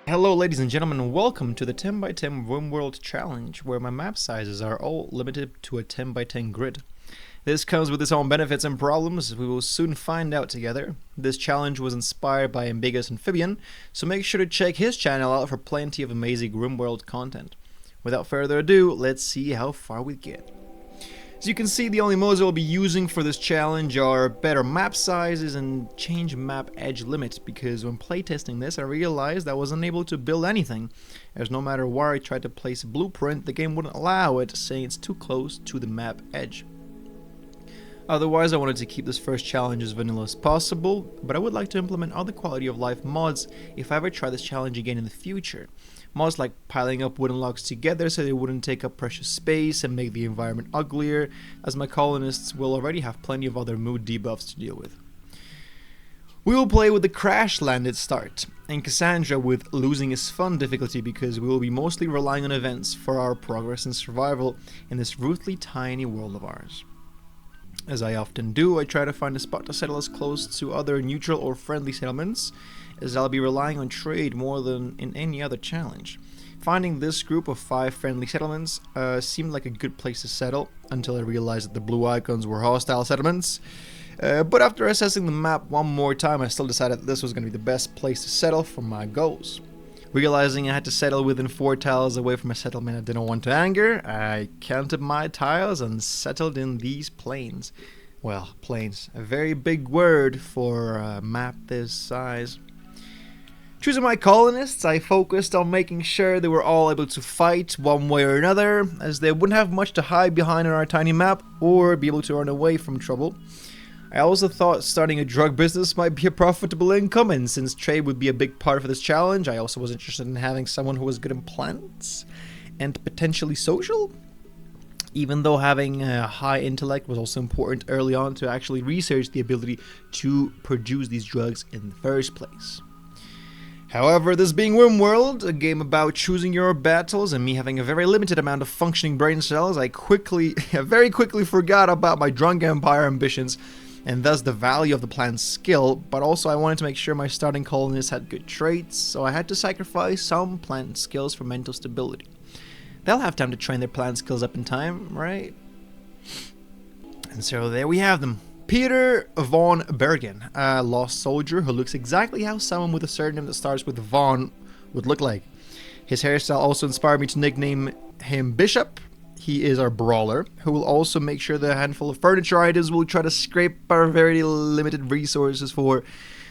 Hello ladies and gentlemen, and welcome to the 10 by 10 Rimworld challenge, where my map sizes are all limited to a 10 by 10 grid. This comes with its own benefits and problems, we will soon find out together. This challenge was inspired by Ambiguous Amphibian, so make sure to check his channel out for plenty of amazing Rimworld content. Without further ado, let's see how far we get. As you can see, the only modes I will be using for this challenge are better map sizes and change map edge limit, because when playtesting this I realized I was unable to build anything, as no matter where I tried to place a blueprint, the game wouldn't allow it, saying it's too close to the map edge. Otherwise, I wanted to keep this first challenge as vanilla as possible, but I would like to implement other quality of life mods if I ever try this challenge again in the future. Mods like piling up wooden logs together so they wouldn't take up precious space and make the environment uglier, as my colonists will already have plenty of other mood debuffs to deal with. We will play with the crash landed start, and Cassandra with losing is fun difficulty, because we will be mostly relying on events for our progress and survival in this ruthlessly tiny world of ours. As I often do, I try to find a spot to settle as close to other neutral or friendly settlements, as I'll be relying on trade more than in any other challenge. Finding this group of 5 friendly settlements seemed like a good place to settle, until I realized that the blue icons were hostile settlements. But after assessing the map one more time, I still decided that this was going to be the best place to settle for my goals. Realizing I had to settle within 4 tiles away from a settlement I didn't want to anger, I counted my tiles and settled in these plains. Well, plains, a very big word for a map this size. Choosing my colonists, I focused on making sure they were all able to fight one way or another, as they wouldn't have much to hide behind on our tiny map or be able to run away from trouble. I also thought starting a drug business might be a profitable income, and since trade would be a big part of this challenge, I also was interested in having someone who was good in plants and potentially social. Even though having a high intellect was also important early on to actually research the ability to produce these drugs in the first place. However, this being Rimworld, a game about choosing your battles, and me having a very limited amount of functioning brain cells, I very quickly forgot about my drunk empire ambitions, and thus the value of the plan's skill, but also I wanted to make sure my starting colonists had good traits, so I had to sacrifice some plant skills for mental stability. They'll have time to train their plant skills up in time, right? And so there we have them. Peter von Bergen, a lost soldier who looks exactly how someone with a surname that starts with Von would look like. His hairstyle also inspired me to nickname him Bishop. He is our brawler, who will also make sure the handful of furniture items we'll try to scrape our very limited resources for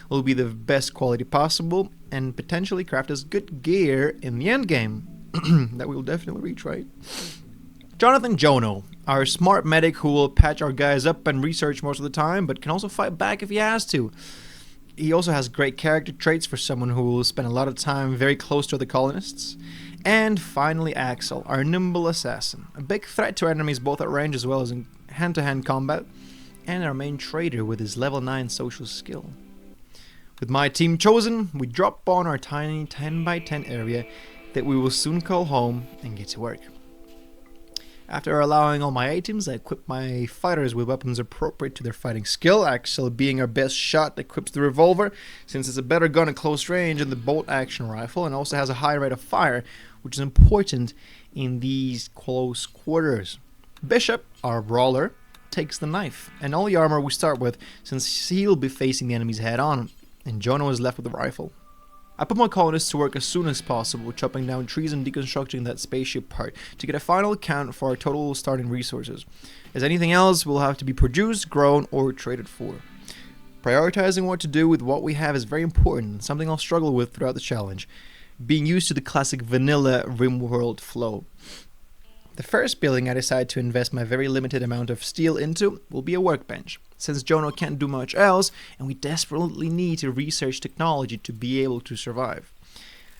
will be the best quality possible, and potentially craft us good gear in the end game. That we'll definitely reach, right? Jonathan Jono, our smart medic who will patch our guys up and research most of the time, but can also fight back if he has to. He also has great character traits for someone who will spend a lot of time very close to the colonists. And finally Axel, our nimble assassin, a big threat to enemies both at range as well as in hand-to-hand combat, and our main trader with his level 9 social skill. With my team chosen, we drop on our tiny 10 by 10 area that we will soon call home and get to work. After allowing all my items, I equip my fighters with weapons appropriate to their fighting skill. Axel being our best shot equips the revolver, since it's a better gun at close range than the bolt action rifle, and also has a high rate of fire, which is important in these close quarters. Bishop, our brawler, takes the knife and all the armor we start with, since he'll be facing the enemies head on, and Jono is left with the rifle. I put my colonists to work as soon as possible, chopping down trees and deconstructing that spaceship part to get a final count for our total starting resources, as anything else will have to be produced, grown, or traded for. Prioritizing what to do with what we have is very important, something I'll struggle with throughout the challenge, being used to the classic vanilla Rimworld flow. The first building I decide to invest my very limited amount of steel into will be a workbench, since Jono can't do much else and we desperately need to research technology to be able to survive.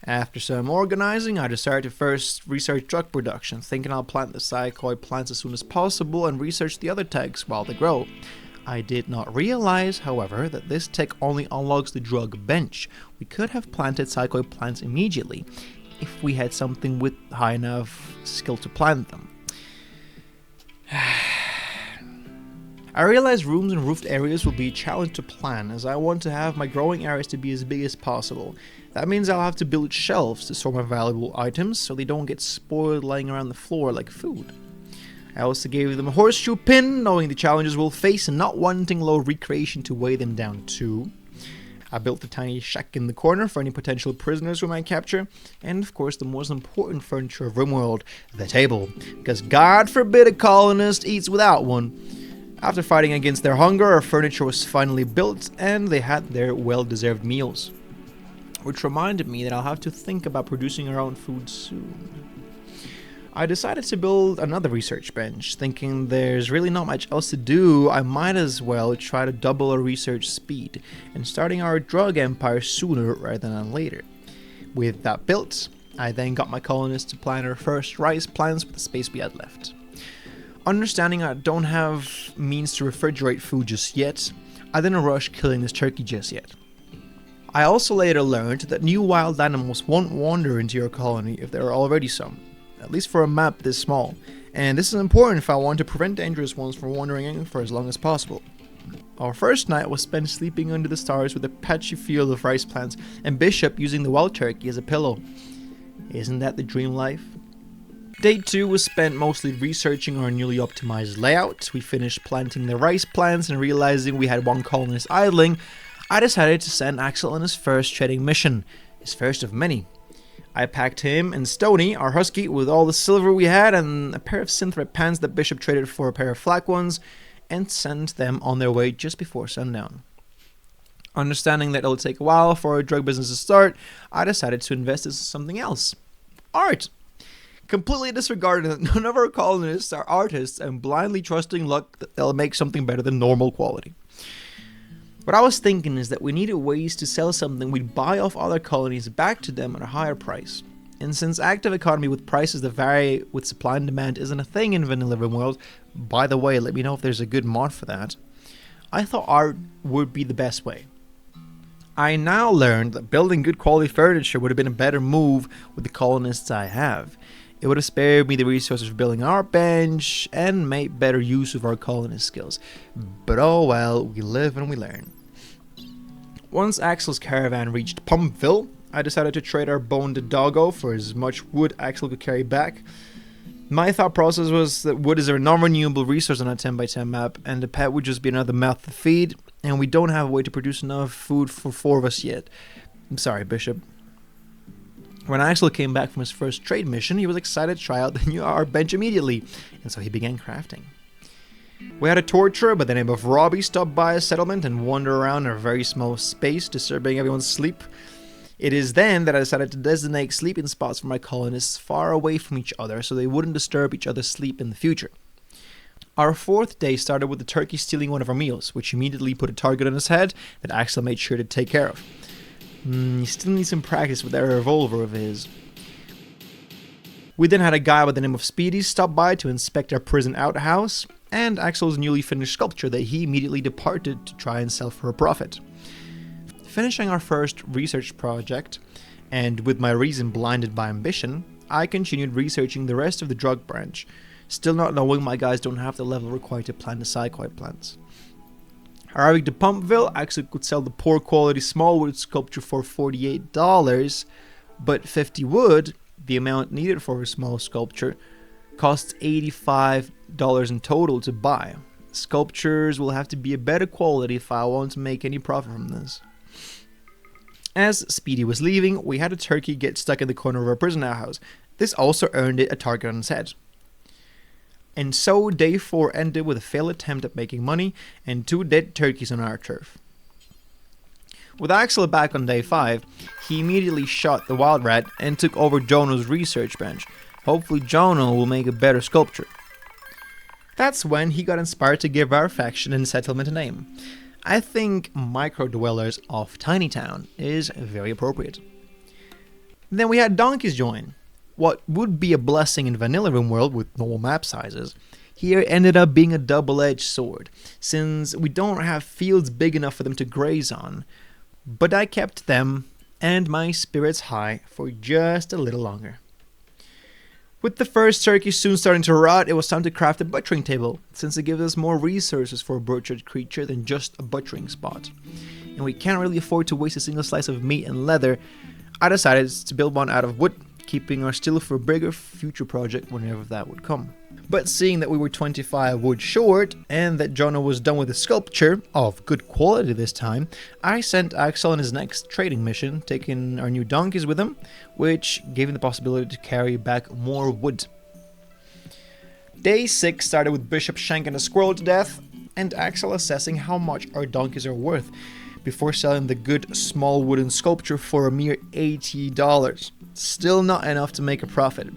After some organizing, I decided to first research drug production, thinking I'll plant the psychoid plants as soon as possible and research the other techs while they grow. I did not realize, however, that this tech only unlocks the drug bench. We could have planted psychoid plants immediately, if we had something with high enough skill to plant them. I realized rooms and roofed areas will be a challenge to plan, as I want to have my growing areas to be as big as possible. That means I'll have to build shelves to store my valuable items so they don't get spoiled lying around the floor like food. I also gave them a horseshoe pin, knowing the challenges we'll face and not wanting low recreation to weigh them down too. I built a tiny shack in the corner for any potential prisoners we might capture, and of course the most important furniture of Rimworld, the table, because God forbid a colonist eats without one. After fighting against their hunger, our furniture was finally built, and they had their well-deserved meals. Which reminded me that I'll have to think about producing our own food soon. I decided to build another research bench, thinking there's really not much else to do. I might as well try to double our research speed, and starting our drug empire sooner rather than later. With that built, I then got my colonists to plant our first rice plants with the space we had left. Understanding I don't have means to refrigerate food just yet, I didn't rush killing this turkey just yet. I also later learned that new wild animals won't wander into your colony if there are already some. At least for a map this small, and this is important if I want to prevent dangerous ones from wandering in for as long as possible. Our first night was spent sleeping under the stars with a patchy field of rice plants and Bishop using the wild turkey as a pillow. Isn't that the dream life? Day 2 was spent mostly researching our newly optimized layout. We finished planting the rice plants and realizing we had one colonist idling, I decided to send Axel on his first trading mission, his first of many. I packed him and Stony, our husky, with all the silver we had and a pair of synthread pants that Bishop traded for a pair of flak ones, and sent them on their way just before sundown. Understanding that it'll take a while for our drug business to start, I decided to invest in something else. Art! Completely disregarding that none of our colonists are artists and blindly trusting luck that they'll make something better than normal quality. What I was thinking is that we needed ways to sell something we'd buy off other colonies back to them at a higher price. And since active economy with prices that vary with supply and demand isn't a thing in Vanilla Rimworld, by the way, let me know if there's a good mod for that, I thought art would be the best way. I now learned that building good quality furniture would have been a better move with the colonists I have. It would have spared me the resources for building our bench and made better use of our colonist skills. But oh well, we live and we learn. Once Axel's caravan reached Pumpville, I decided to trade our boned doggo for as much wood Axel could carry back. My thought process was that wood is a non-renewable resource on a 10x10 map, and the pet would just be another mouth to feed, and we don't have a way to produce enough food for 4 of us yet. I'm sorry, Bishop. When Axel came back from his first trade mission, he was excited to try out our bench immediately, and so he began crafting. We had a torturer by the name of Robbie stop by a settlement and wander around in a very small space, disturbing everyone's sleep. It is then that I decided to designate sleeping spots for my colonists far away from each other so they wouldn't disturb each other's sleep in the future. Our 4th day started with the turkey stealing one of our meals, which immediately put a target on his head that Axel made sure to take care of. He still needs some practice with that revolver of his. We then had a guy by the name of Speedy stop by to inspect our prison outhouse, and Axel's newly finished sculpture that he immediately departed to try and sell for a profit. Finishing our first research project, and with my reason blinded by ambition, I continued researching the rest of the drug branch, still not knowing my guys don't have the level required to plant the psychoid plants. Arriving to Pumpville, Axel could sell the poor quality small wood sculpture for $48, but 50 wood, the amount needed for a small sculpture, costs $85 in total to buy. Sculptures will have to be a better quality if I want to make any profit from this. As Speedy was leaving, we had a turkey get stuck in the corner of our prison outhouse. This also earned it a target on its head. And so day 4 ended with a failed attempt at making money and 2 dead turkeys on our turf. With Axel back on day 5, he immediately shot the wild rat and took over Jono's research bench. Hopefully Jono will make a better sculpture. That's when he got inspired to give our faction and settlement a name. I think Micro Dwellers of Tiny Town is very appropriate. Then we had donkeys join. What would be a blessing in Vanilla Rimworld with normal map sizes, here ended up being a double-edged sword, since we don't have fields big enough for them to graze on. But I kept them and my spirits high for just a little longer. With the first turkey soon starting to rot, it was time to craft a butchering table, since it gives us more resources for a butchered creature than just a butchering spot. And we can't really afford to waste a single slice of meat and leather. I decided to build one out of wood, keeping our steel for a bigger future project whenever that would come. But seeing that we were 25 wood short, and that Jonah was done with the sculpture, of good quality this time, I sent Axel on his next trading mission, taking our new donkeys with him, which gave him the possibility to carry back more wood. Day 6 started with Bishop shanking a squirrel to death, and Axel assessing how much our donkeys are worth, before selling the good small wooden sculpture for a mere $80. Still not enough to make a profit.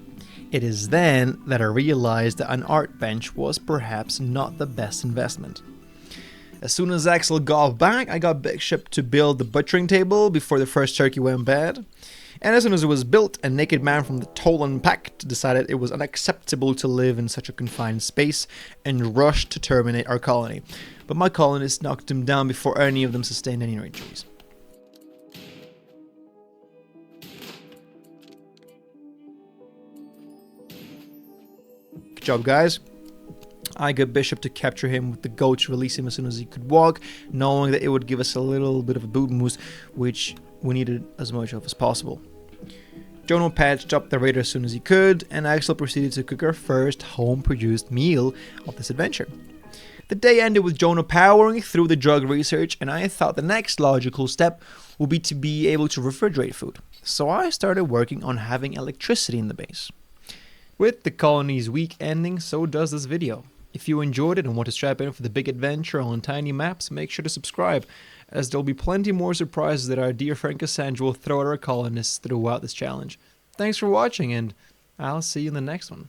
It is then that I realized that an art bench was perhaps not the best investment. As soon as Axel got back, I got Bishop to build the butchering table before the first turkey went bad. And as soon as it was built, a naked man from the Tolan Pact decided it was unacceptable to live in such a confined space and rushed to terminate our colony. But my colonists knocked him down before any of them sustained any injuries. Good job, guys. I got Bishop to capture him with the goat to release him as soon as he could walk, knowing that it would give us a little bit of a boot boost, which we needed as much of as possible. Jonah patched up the raider as soon as he could, and Axel proceeded to cook our first home-produced meal of this adventure. The day ended with Jonah powering through the drug research, and I thought the next logical step would be to be able to refrigerate food. So I started working on having electricity in the base. With the colony's week ending, so does this video. If you enjoyed it and want to strap in for the big adventure on tiny maps, make sure to subscribe, as there'll be plenty more surprises that our dear friend Cassandra will throw at our colonists throughout this challenge. Thanks for watching, and I'll see you in the next one.